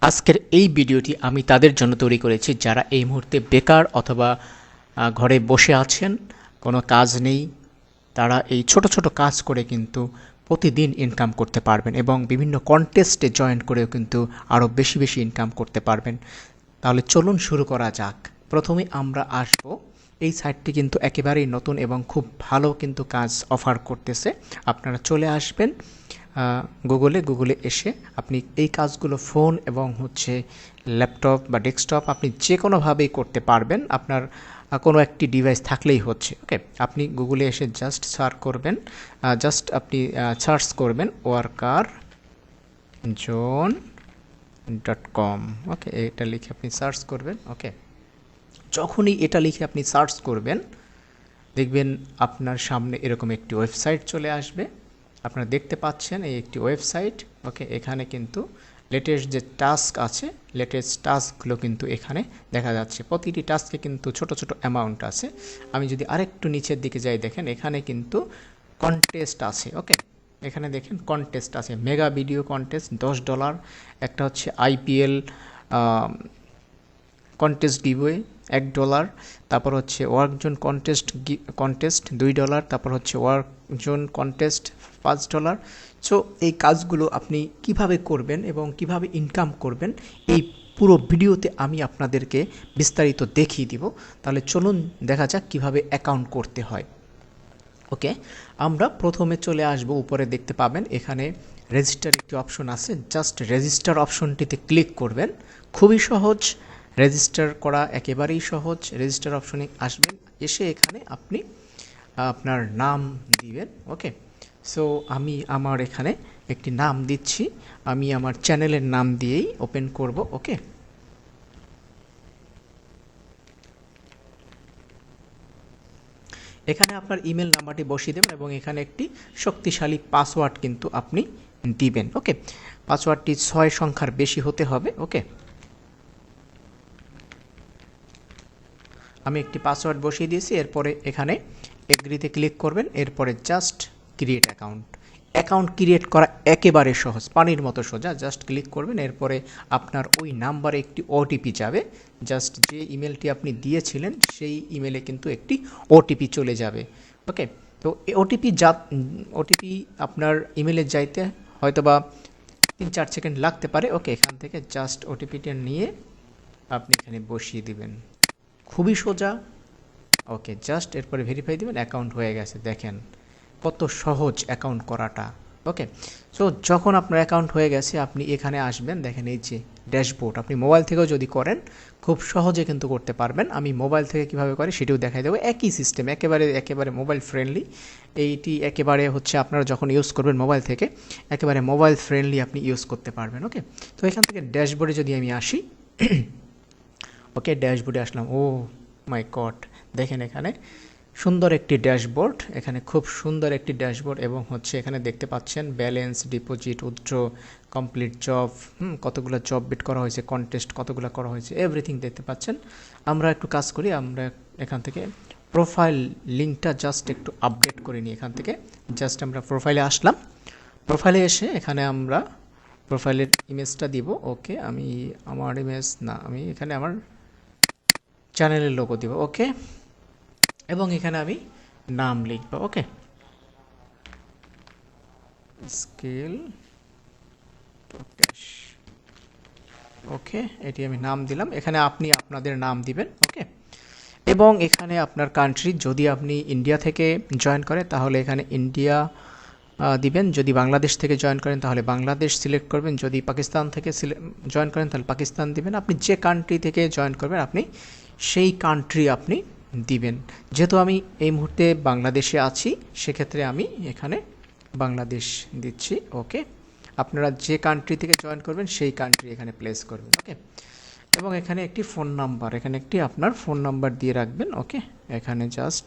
আজকের এই ভিডিওটি আমি তাদের জন্য তৈরি করেছি যারা এই মুহূর্তে বেকার অথবা ঘরে বসে আছেন, কোনো কাজ নেই। তারা এই ছোট ছোট কাজ করে কিন্তু প্রতিদিন ইনকাম করতে পারবেন এবং বিভিন্ন কন্টেস্টে জয়েন করেও কিন্তু আরও বেশি বেশি ইনকাম করতে পারবেন। তাহলে চলুন শুরু করা যাক। প্রথমে আমরা আসব, এই সাইটটি কিন্তু একেবারেই নতুন এবং খুব ভালো কিন্তু কাজ অফার করতেছে। আপনারা চলে আসবেন গুগলে এসে আপনি এই কাজগুলো ফোন এবং ল্যাপটপ বা ডেস্কটপ আপনি যে কোনোভাবেই করতে পারবেন। আপনার কোনো একটি ডিভাইস থাকলেই হচ্ছে। ওকে, আপনি গুগলে এসে জাস্ট সার্চ করবেন workerzone.com। ওকে, এটা লিখে আপনি সার্চ করবেন। ওকে, যখনই এটা লিখে আপনি সার্চ করবেন দেখবেন আপনার সামনে এরকম একটি ওয়েবসাইট চলে আসবে। আপনারা দেখতে পাচ্ছেন এই একটি ওয়েবসাইট। ওকে, এখানে কিন্তু লেটেস্ট যে টাস্ক আছে, লেটেস্ট টাস্কগুলো কিন্তু এখানে দেখা যাচ্ছে। প্রতিটি টাস্কে কিন্তু ছোট ছোট অ্যামাউন্ট আছে। আমি যদি আরেকটু নিচের দিকে যাই, দেখেন এখানে কিন্তু কন্টেস্ট আছে। ওকে, এখানে দেখেন কন্টেস্ট আছে, মেগা ভিডিও কন্টেস্ট $10, একটা হচ্ছে আইপিএল কন্টেস্ট গিভওয়ে $1, তারপর হচ্ছে ওয়ার্কজোন কন্টেস্ট $2, তারপর হচ্ছে ওয়ার্কজোন কন্টেস্ট $5। সো এই কাজগুলো আপনি কিভাবে করবেন এবং কিভাবে ইনকাম করবেন এই পুরো ভিডিওতে আমি আপনাদেরকে বিস্তারিত দেখিয়ে দিব। তাহলে চলুন দেখা যাক কিভাবে অ্যাকাউন্ট করতে হয়। ওকে, আমরা প্রথমে চলে আসব, উপরে দেখতে পাবেন এখানে রেজিস্টার একটি অপশন আছে। জাস্ট রেজিস্টার অপশনটিতে ক্লিক করবেন। খুবই সহজ, রেজিস্টার করা একেবারেই সহজ। রেজিস্টার অপশনে আসবেন, এসে এখানে আপনি আপনার নাম দিবেন। ওকে, সো আমি আমার এখানে একটি নাম দিচ্ছি, আমি আমার চ্যানেলের নাম দিয়েই ওপেন করব। ওকে, এখানে আপনার ইমেল নাম্বারটি বসিয়ে দেবেন এবং এখানে একটি শক্তিশালী পাসওয়ার্ড কিন্তু আপনি দিবেন। ওকে, পাসওয়ার্ডটি 6 সংখ্যার বেশি হতে হবে। ওকে, আমি একটি পাসওয়ার্ড বসিয়ে দিয়েছি। এরপরে এখানে এগ্রিতে ক্লিক করবেন। এরপরে জাস্ট ক্রিয়েট অ্যাকাউন্ট ক্রিয়েট করা একেবারে সহজ, পানির মতো সোজা। জাস্ট ক্লিক করবেন, এরপরে আপনার ওই নাম্বারে একটি ওটিপি যাবে। জাস্ট যে ইমেলটি আপনি দিয়েছিলেন সেই ইমেলে কিন্তু একটি ওটিপি চলে যাবে। ওকে, তো এই ওটিপি আপনার ইমেলে যাইতে হয়তোবা 3-4 সেকেন্ড লাগতে পারে। ওকে, এখান থেকে জাস্ট ওটিপিটা নিয়ে আপনি এখানে বসিয়ে দিবেন, খুবই সোজা। ওকে, জাস্ট এরপরে ভেরিফাই দিবেন, অ্যাকাউন্ট হয়ে গেছে। দেখেন কত সহজ অ্যাকাউন্ট করাটা। ওকে, সো যখন আপনার অ্যাকাউন্ট হয়ে গেছে আপনি এখানে আসবেন। দেখেন এই যে ড্যাশবোর্ড, আপনি মোবাইল থেকেও যদি করেন খুব সহজে কিন্তু করতে পারবেন। আমি মোবাইল থেকে কিভাবে করি সেটাও দেখাই দেবো। একই সিস্টেম, একেবারে মোবাইল ফ্রেন্ডলি। এইটি একেবারে আপনারা যখন ইউজ করবেন মোবাইল থেকে, একেবারে মোবাইল ফ্রেন্ডলি আপনি ইউজ করতে পারবেন। ওকে, তো এখান থেকে ড্যাশবোর্ডে যদি আমি আসি, ওকে, ড্যাশবোর্ডে আসলাম। ও মাই গড, দেখেন এখানে সুন্দর একটি ড্যাশবোর্ড, এখানে খুব সুন্দর একটি ড্যাশবোর্ড এবং এখানে দেখতে পাচ্ছেন balance, deposit, withdraw, complete job, কতগুলো জব বিট করা হয়েছে, কন্টেস্ট কতগুলো করা হয়েছে, এভরিথিং দেখতে পাচ্ছেন। আমরা একটু কাজ করি, আমরা এখান থেকে প্রোফাইল লিঙ্কটা জাস্ট একটু আপডেট করে নিই। এখান থেকে জাস্ট আমরা প্রোফাইলে আসলাম। প্রোফাইলে এসে এখানে আমরা প্রোফাইলের ইমেজটা দিব। ওকে, আমি আমার ইমেজ না, আমি এখানে আমার চ্যানেলের লোগো দিব। ওকে, এবং এখানে আমি নাম লিখব। ওকে, স্কিল প্রকাশ। ওকে, এটি আমি নাম দিলাম। এখানে আপনি আপনাদের নাম দিবেন। ওকে, এবং এখানে আপনার কান্ট্রি, যদি আপনি ইন্ডিয়া থেকে জয়েন করেন তাহলে এখানে ইন্ডিয়া দিবেন, যদি বাংলাদেশ থেকে জয়েন করেন তাহলে বাংলাদেশ সিলেক্ট করবেন, যদি পাকিস্তান থেকে জয়েন করেন তাহলে পাকিস্তান দিবেন। আপনি যে কান্ট্রি থেকে জয়েন করবেন আপনি সেই কান্ট্রি আপনি দিবেন। যেহেতু আমি এই মুহূর্তে বাংলাদেশে আছি সেক্ষেত্রে আমি এখানে বাংলাদেশ দিচ্ছি। ওকে, আপনারা যে কান্ট্রি থেকে জয়েন করবেন সেই কান্ট্রি এখানে প্লেস করবেন। ওকে, এবং এখানে একটি ফোন নাম্বার, এখানে একটি আপনার ফোন নাম্বার দিয়ে রাখবেন। ওকে, এখানে জাস্ট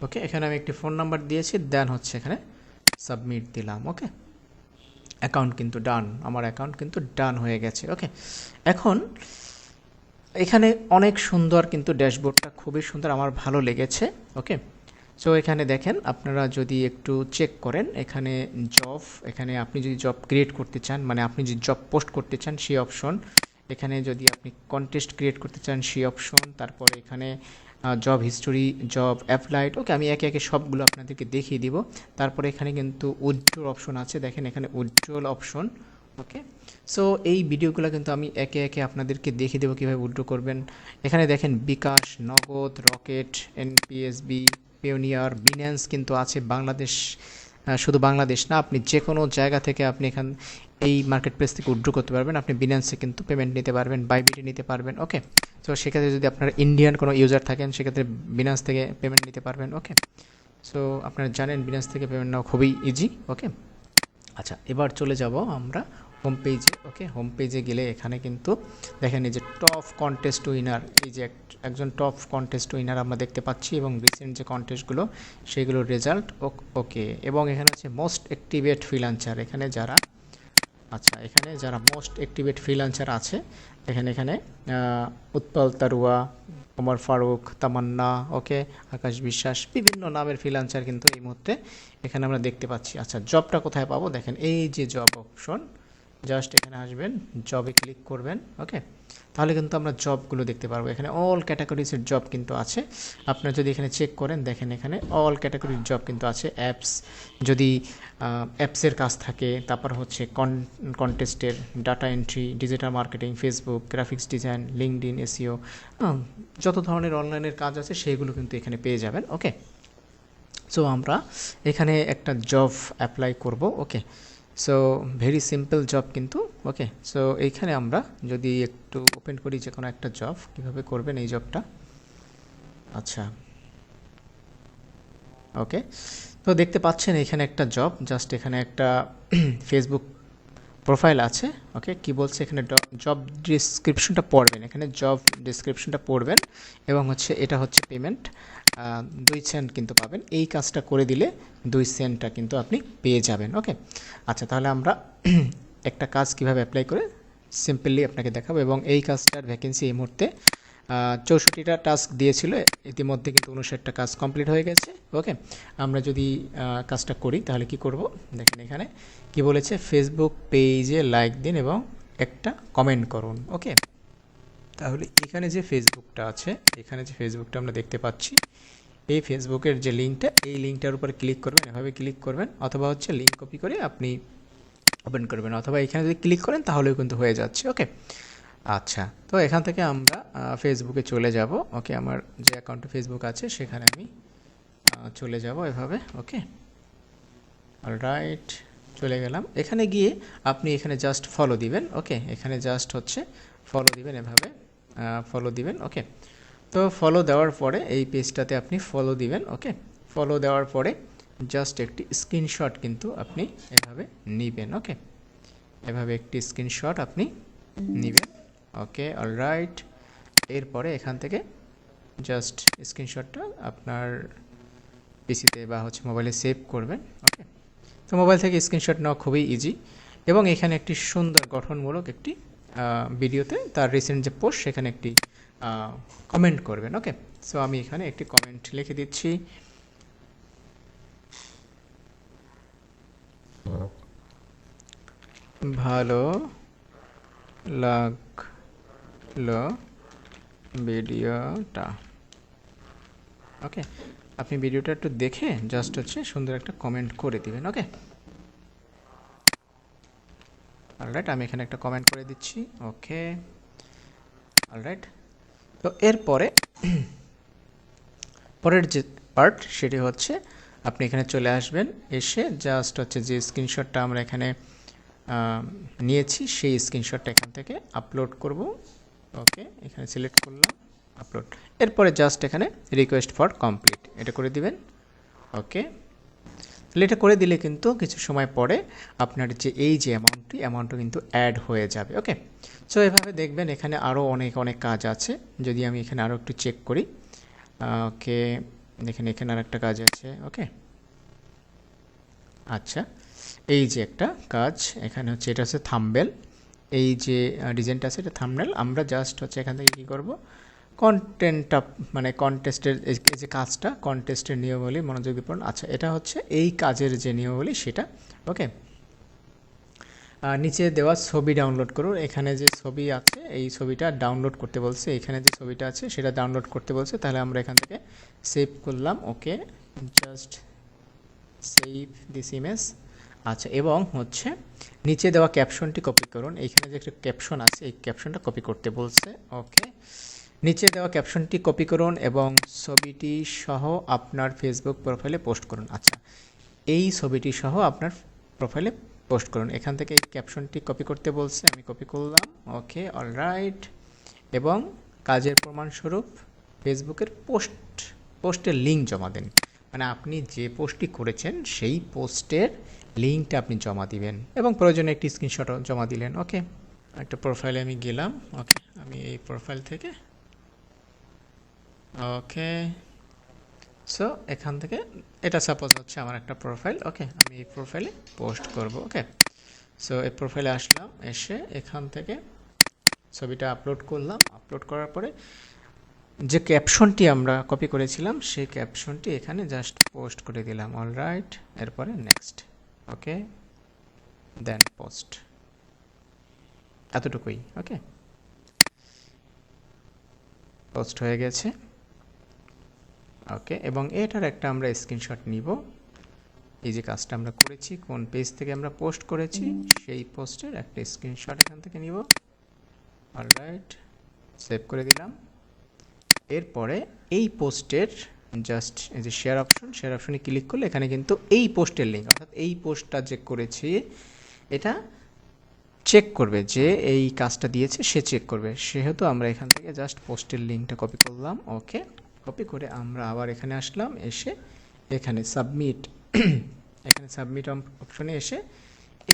ওকে, এখানে আমি একটি ফোন নাম্বার দিয়েছি, দেন এখানে সাবমিট দিলাম। ওকে, অ্যাকাউন্ট কিন্তু ডান, আমার অ্যাকাউন্ট কিন্তু ডান হয়ে গেছে। ওকে, এখন এখানে অনেক সুন্দর, কিন্তু ড্যাশবোর্ডটা খুবই সুন্দর, আমার ভালো লেগেছে। ওকে, সো এখানে দেখেন, আপনারা যদি একটু চেক করেন, এখানে জব, এখানে আপনি যদি জব ক্রিয়েট করতে চান, মানে আপনি যদি জব পোস্ট করতে চান সেই অপশন, এখানে যদি আপনি কন্টেস্ট ক্রিয়েট করতে চান সেই অপশন, তারপরে এখানে জব হিস্টোরি, জব অ্যাপ্লাইড। ওকে, আমি একে একে সবগুলো আপনাদেরকে দেখিয়ে দিব। তারপরে এখানে কিন্তু উজ্জ্বল অপশন আছে, দেখেন এখানে উজ্জ্বল অপশন। ওকে, সো এই ভিডিওগুলো কিন্তু আমি একে একে আপনাদেরকে দেখিয়ে দেবো কীভাবে উইথড্র করবেন। এখানে দেখেন বিকাশ, নগদ, রকেট, এনপিএসবি, পেওনিয়ার, বিন্যান্স কিন্তু আছে বাংলাদেশ, শুধু বাংলাদেশ না, আপনি যে কোনো জায়গা থেকে আপনি এই মার্কেট প্লেস থেকে উইথড্র করতে পারবেন। আপনি বিন্যান্সে কিন্তু পেমেন্ট নিতে পারবেন, বাইবিটে নিতে পারবেন। ওকে, তো সেক্ষেত্রে যদি আপনার ইন্ডিয়ান কোনো ইউজার থাকেন, সেক্ষেত্রে বিন্যান্স থেকে পেমেন্ট নিতে পারবেন। ওকে, সো আপনারা জানেন বিন্যান্স থেকে পেমেন্ট নেওয়া খুবই ইজি। ওকে, আচ্ছা, এবার চলে যাব আমরা হোম পেজে। ওকে, হোম পেজে গেলে এখানে কিন্তু দেখেন এই যে টপ কন্টেস্ট উইনার, এই যে একজন টপ কন্টেস্ট উইনার আমরা দেখতে পাচ্ছি, এবং রিসেন্ট যে কন্টেস্টগুলো সেগুলোর রেজাল্ট। ওকে, এবং এখানে হচ্ছে মোস্ট অ্যাক্টিভেট ফ্রিল্যান্সার, এখানে যারা, আচ্ছা, এখানে যারা মোস্ট অ্যাক্টিভেট ফ্রিল্যান্সার আছে, এখানে উৎপল তারুয়া, ওমর ফারুক, তামান্না, ওকে, আকাশ বিশ্বাস, বিভিন্ন নামের ফ্রিল্যান্সার কিন্তু এই মুহূর্তে এখানে আমরা দেখতে পাচ্ছি। আচ্ছা, জবটা কোথায় পাবো? দেখেন এই যে জব অপশন, জাস্ট এখানে আসবেন, জবে ক্লিক করবেন। ওকে, তাহলে কিন্তু আমরা জবগুলো দেখতে পারবো। এখানে অল ক্যাটাগরিজের জব কিন্তু আছে। আপনারা যদি এখানে চেক করেন, দেখেন এখানে অল ক্যাটাগরির জব কিন্তু আছে। অ্যাপস, যদি অ্যাপসের কাজ থাকে, তারপর হচ্ছে কন্টেস্টের, data entry, digital marketing, Facebook, graphics design, LinkedIn, SEO, যত ধরনের অনলাইনের কাজ আছে সেগুলো কিন্তু এখানে পেয়ে যাবেন। ওকে, সো আমরা এখানে একটা জব অ্যাপ্লাই করব। ওকে, সো ভেরি সিম্পল জব কিন্তু। ওকে, সো এইখানে আমরা যদি একটু ওপেন করি যে কোনো একটা জব, কীভাবে করবেন এই জবটা। আচ্ছা, ওকে, তো দেখতে পাচ্ছেন এখানে একটা জব, জাস্ট এখানে একটা ফেসবুক প্রোফাইল আছে। ওকে, কি বলছে এখানে, জব ডিসক্রিপশনটা পড়বেন, এখানে জব ডিসক্রিপশনটা পড়বেন, এবং হচ্ছে এটা হচ্ছে পেমেন্ট, 2 সেন্ট কিন্তু পাবেন। এই কাজটা করে দিলে 2 সেন্টটা কিন্তু আপনি পেয়ে যাবেন। ওকে, আচ্ছা, তাহলে আমরা একটা কাজ কিভাবে অ্যাপ্লাই করে সিম্পলি আপনাকে দেখাবো, এবং এই কাজটার ভ্যাকেন্সি এই মুহূর্তে 64টা টাস্ক দিয়েছিল, ইতিমধ্যে কিন্তু 59টা কাজ কমপ্লিট হয়ে গেছে। ওকে, আমরা যদি কাজটা করি তাহলে কি করব, দেখেন এখানে কি বলেছে, ফেসবুক পেজে লাইক দিন এবং একটা কমেন্ট করুন। ওকে, তাহলে এখানে যে ফেসবুকটা আছে, এখানে যে ফেসবুকটা আমরা দেখতে পাচ্ছি, এই ফেসবুকের যে লিঙ্কটা, এই লিঙ্কটার উপরে ক্লিক করবেন, এভাবে ক্লিক করবেন, অথবা হচ্ছে লিঙ্ক কপি করে আপনি ওপেন করবেন, অথবা এখানে যদি ক্লিক করেন তাহলেও কিন্তু হয়ে যাচ্ছে। ওকে, আচ্ছা, তো এখান থেকে আমরা ফেসবুকে চলে যাব। ওকে, আমার যে অ্যাকাউন্টে ফেসবুক আছে সেখানে আমি চলে যাব এভাবে। ওকে, অলরাইট, চলে গেলাম। এখানে গিয়ে আপনি এখানে জাস্ট ফলো দিবেন। ওকে, এখানে জাস্ট হচ্ছে ফলো দিবেন, এভাবে ফলো দিবেন। ওকে, তো ফলো দেওয়ার পরে এই পেজটাতে আপনি ফলো দিবেন। ওকে, ফলো দেওয়ার পরে জাস্ট একটি স্ক্রিনশট কিন্তু আপনি এভাবে নেবেন। ওকে, এভাবে একটি স্ক্রিনশট আপনি নেবেন। ওকে, অলরাইট, এরপরে এখান থেকে জাস্ট স্ক্রিনশটটা আপনার পিসিতে বা হচ্ছে মোবাইলে সেভ করবেন। ওকে, তো মোবাইল থেকে স্ক্রিনশট নেওয়া খুবই ইজি, এবং এখানে একটি সুন্দর গঠনমূলক একটি ভিডিওতে তার রিসেন্ট যে পোস্ট সেখানে একটি কমেন্ট করবেন। ওকে, সো আমি এখানে একটি কমেন্ট লিখে দিচ্ছি। ভালো লাগলো ভিডিওটা। ওকে, আপনি ভিডিওটা একটু দেখে জাস্ট হচ্ছে সুন্দর একটা কমেন্ট করে দিবেন। ওকে, অলরাইট, আমি এখানে একটা কমেন্ট করে দিচ্ছি। ওকে, অলরাইট, তো এরপরে পরের যে পার্ট সেটি হচ্ছে আপনি এখানে চলে আসবেন, এসে জাস্ট হচ্ছে যে স্ক্রিনশটটা আমরা এখানে নিয়েছি সেই স্ক্রিনশটটা এখান থেকে আপলোড করব। ওকে, এখানে সিলেক্ট করলাম, আপলোড, এরপরে জাস্ট এখানে রিকোয়েস্ট ফর কমপ্লিট এটা করে দিবেন। ওকে, তাহলে এটা করে দিলে কিন্তু কিছু সময় পরে আপনার যে এই যে অ্যামাউন্টটা কিন্তু অ্যাড হয়ে যাবে। ওকে, সো এভাবে দেখবেন এখানে আরও অনেক কাজ আছে। যদি আমি এখানে আরও একটু চেক করি, ওকে, দেখেন এখানে আর একটা কাজ আছে। ওকে, আচ্ছা, এই যে একটা কাজ এখানে হচ্ছে, এটা হচ্ছে থাম্বনেল, এই যে ডিজাইনটা আছে এটা থাম্বনেল, আমরা জাস্ট হচ্ছে এখান থেকে কী করব, কন্টেন্টটা মানে কন্টেস্টের এই যে কাজটা, কন্টেস্টের নিয়মাবলী মনোযোগ দিয়ে পড়ুন। আচ্ছা, এটা হচ্ছে এই কাজের যে নিয়মাবলী সেটা। ওকে, নিচে দেওয়া ছবি ডাউনলোড করুন। এখানে যে ছবি আছে এই ছবিটা ডাউনলোড করতে বলছে, এখানে যে ছবিটা আছে সেটা ডাউনলোড করতে বলছে, তাহলে আমরা এখান থেকে সেভ করলাম। ওকে, জাস্ট সেভ দিস ইমেজ। আচ্ছা, এবং হচ্ছে নিচে দেওয়া ক্যাপশনটি কপি করুন। এইখানে যে একটা ক্যাপশন আছে এই ক্যাপশনটা কপি করতে বলছে। ওকে, নিচে দেওয়া ক্যাপশনটি কপি করুন এবং ছবিটি সহ আপনার ফেসবুক প্রোফাইলে পোস্ট করুন। আচ্ছা, এই ছবিটি সহ আপনার প্রোফাইলে পোস্ট করুন। এখান থেকে এই ক্যাপশনটি কপি করতে বলছে, আমি কপি করলাম। ওকে, অলরাইট। এবং কাজের প্রমাণস্বরূপ ফেসবুকের পোস্টের লিঙ্ক জমা দেন, মানে আপনি যে পোস্টটি করেছেন সেই পোস্টের লিঙ্কটা আপনি জমা দিবেন এবং প্রয়োজনে একটি স্ক্রিনশটও জমা দিলেন। ওকে, একটা প্রোফাইলে আমি গেলাম। ওকে, আমি এই প্রোফাইল থেকে ওকে, সো এখান থেকে এটা সাপোজ হচ্ছে আমার একটা প্রোফাইল। ওকে, আমি এই প্রোফাইলে পোস্ট করব। ওকে, সো এই প্রোফাইলে আসলাম, এসে এখান থেকে ছবিটা আপলোড করলাম। আপলোড করার পরে যে ক্যাপশনটি আমরা কপি করেছিলাম সেই ক্যাপশনটি এখানে জাস্ট পোস্ট করে দিলাম। অলরাইট, এরপরে নেক্সট। ওকে, দেন পোস্ট, এতটুকুই। ওকে, পোস্ট হয়ে গেছে। ওকে, এবং এটার একটা আমরা স্ক্রিনশট নিব। এই যে কাজটা আমরা করেছি, কোন পেজ থেকে আমরা পোস্ট করেছি সেই পোস্টের একটা স্ক্রিনশট এখান থেকে নিব। অলরাইট, সেভ করে দিলাম। এরপরে এই পোস্টের জাস্ট এই যে শেয়ার অপশনে ক্লিক করলে এখানে কিন্তু এই পোস্টের লিঙ্ক, অর্থাৎ এই পোস্টটা যে করেছি এটা চেক করবে, যে এই কাজটা দিয়েছে সে চেক করবে, সেহেতু আমরা এখান থেকে জাস্ট পোস্টের লিঙ্কটা কপি করলাম। ওকে, কপি করে আমরা আবার এখানে আসলাম, এসে এখানে সাবমিট এখানে সাবমিট অপশনে এসে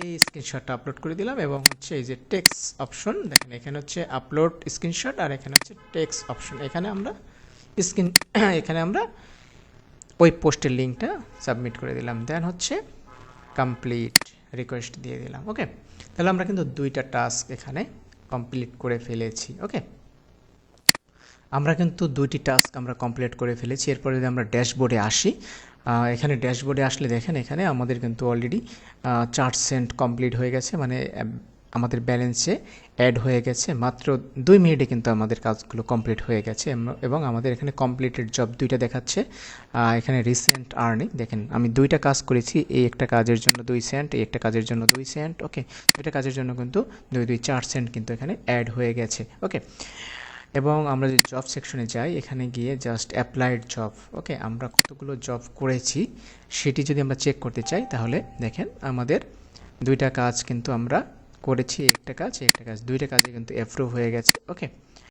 এই স্ক্রিনশটটা আপলোড করে দিলাম। এবং হচ্ছে এই যে টেক্সট অপশন দেখেন, এখানে হচ্ছে আপলোড স্ক্রিনশট আর এখানে হচ্ছে টেক্সট অপশন, এখানে আমরা ওই পোস্টের লিঙ্কটা সাবমিট করে দিলাম। দেন হচ্ছে কমপ্লিট রিকোয়েস্ট দিয়ে দিলাম। ওকে, তাহলে আমরা কিন্তু দুইটা টাস্ক এখানে কমপ্লিট করে ফেলেছি। ওকে, আমরা কিন্তু দুইটি টাস্ক আমরা কমপ্লিট করে ফেলেছি। এরপরে যদি আমরা ড্যাশবোর্ডে আসি, এখানে ড্যাশবোর্ডে আসলে দেখেন এখানে আমাদের কিন্তু অলরেডি 4 সেন্ট কমপ্লিট হয়ে গেছে, মানে আমাদের ব্যালেন্সে অ্যাড হয়ে গেছে। মাত্র 2 মিনিটে কিন্তু আমাদের কাজগুলো কমপ্লিট হয়ে গেছে এবং আমাদের এখানে কমপ্লিটেড জব দুইটা দেখাচ্ছে। এখানে রিসেন্ট আর্নিং দেখেন, আমি দুইটা কাজ করেছি, এই একটা কাজের জন্য 2 সেন্ট, এই একটা কাজের জন্য 2 সেন্ট। ওকে, দুইটা কাজের জন্য কিন্তু 4 সেন্ট কিন্তু এখানে অ্যাড হয়ে গেছে। ওকে, এবং আমরা যদি জব সেকশনে যাই, এখানে গিয়ে জাস্ট অ্যাপ্লাইড জব। ওকে, আমরা কতগুলো জব করেছি সেটি যদি আমরা চেক করতে চাই, তাহলে দেখেন আমাদের দুইটা কাজ কিন্তু আমরা করেছি, একটা কাজ দুইটা কাজে কিন্তু অ্যাপ্রুভ হয়ে গেছে। ওকে,